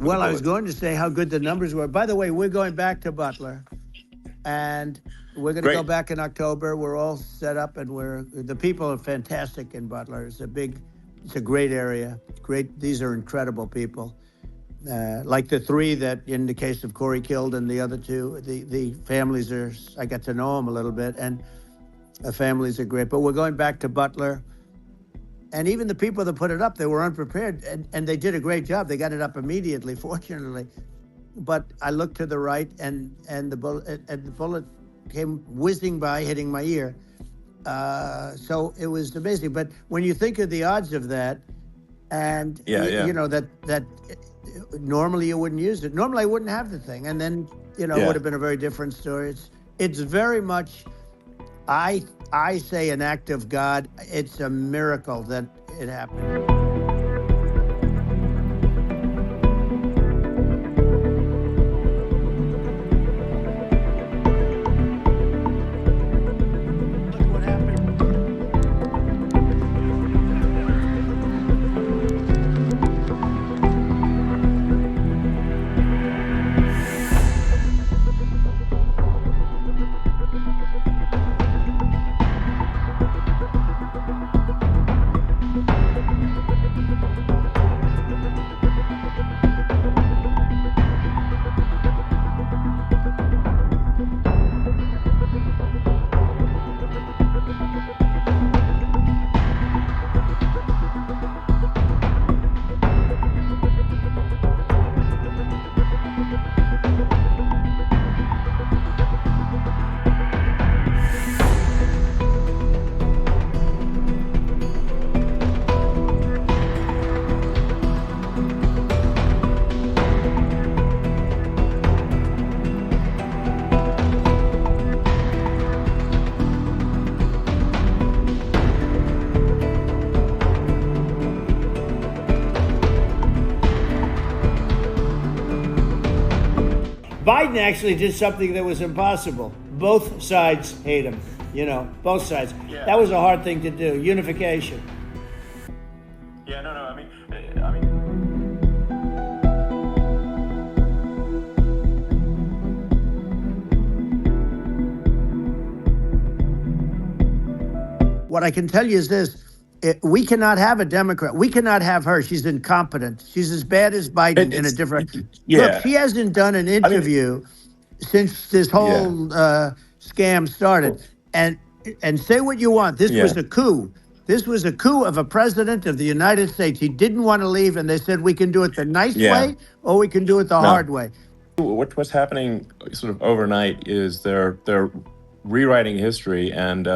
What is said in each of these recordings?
for the Well, I was bullets. going to say how good the numbers were. By the way, we're going back to Butler, and we're going to go Great. back in October. We're all set up, and the people are fantastic in Butler. It's a great area. Great. These are incredible people. Like the three that, in the case of Corey, killed, and the other two, the families are. I got to know them a little bit, and the families are great. But we're going back to Butler. And even the people that put it up, they were unprepared, and they did a great job. They got it up immediately, fortunately. But I looked to the right, and the bullet came whizzing by, hitting my ear. So it was amazing. But when you think of the odds of that, and Yeah. you know that normally you wouldn't use it. Normally I wouldn't have the thing, and then it Yeah. would have been a very different story. It's very much. I say an act of God. It's a miracle that it happened. Look what happened. Biden actually did something that was impossible. Both sides hate him, both sides. Yeah. That was a hard thing to do, unification. Yeah. No. I mean. What I can tell you is this. We cannot have a Democrat. We cannot have her. She's incompetent. She's as bad as Biden in a different. Yeah. Look, she hasn't done an interview since this whole scam started. And say what you want. This was a coup. This was a coup of a president of the United States. He didn't want to leave, and they said we can do it the nice way or we can do it the hard way. What's happening sort of overnight is they're rewriting history and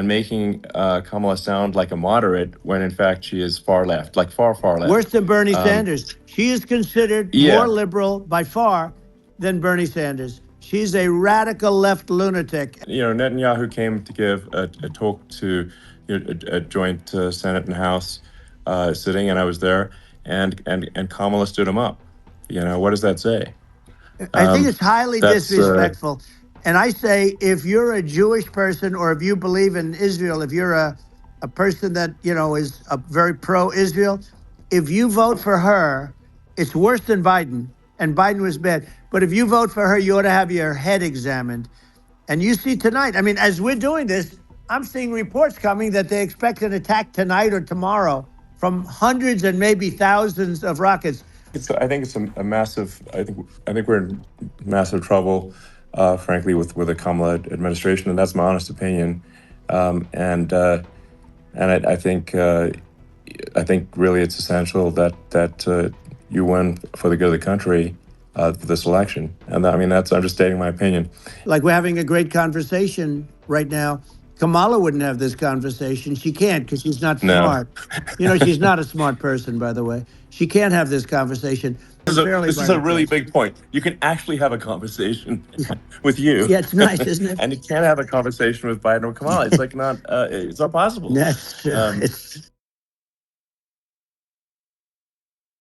making Kamala sound like a moderate when in fact she is far left, like far left. Worse than Bernie Sanders. She is considered more liberal by far than Bernie Sanders. She's a radical left lunatic. Netanyahu came to give a talk to a joint Senate and House sitting, and I was there, and Kamala stood him up. What does that say? I think it's highly disrespectful. And I say, if you're a Jewish person or if you believe in Israel, if you're a person that, is a very pro-Israel, if you vote for her, it's worse than Biden. And Biden was bad. But if you vote for her, you ought to have your head examined. And you see tonight, as we're doing this, I'm seeing reports coming that they expect an attack tonight or tomorrow from hundreds and maybe thousands of rockets. I think it's a massive. I think we're in massive trouble, frankly, with the Kamala administration, and that's my honest opinion. And I think really it's essential that you win for the good of the country for this election. And I'm just stating my opinion. Like we're having a great conversation right now. Kamala wouldn't have this conversation. She can't because she's not smart. She's not a smart person, by the way. She can't have this conversation. This is a really big point. You can actually have a conversation with you. Yeah, it's nice, isn't it? And you can't have a conversation with Biden or Kamala. It's like it's not possible. That's true.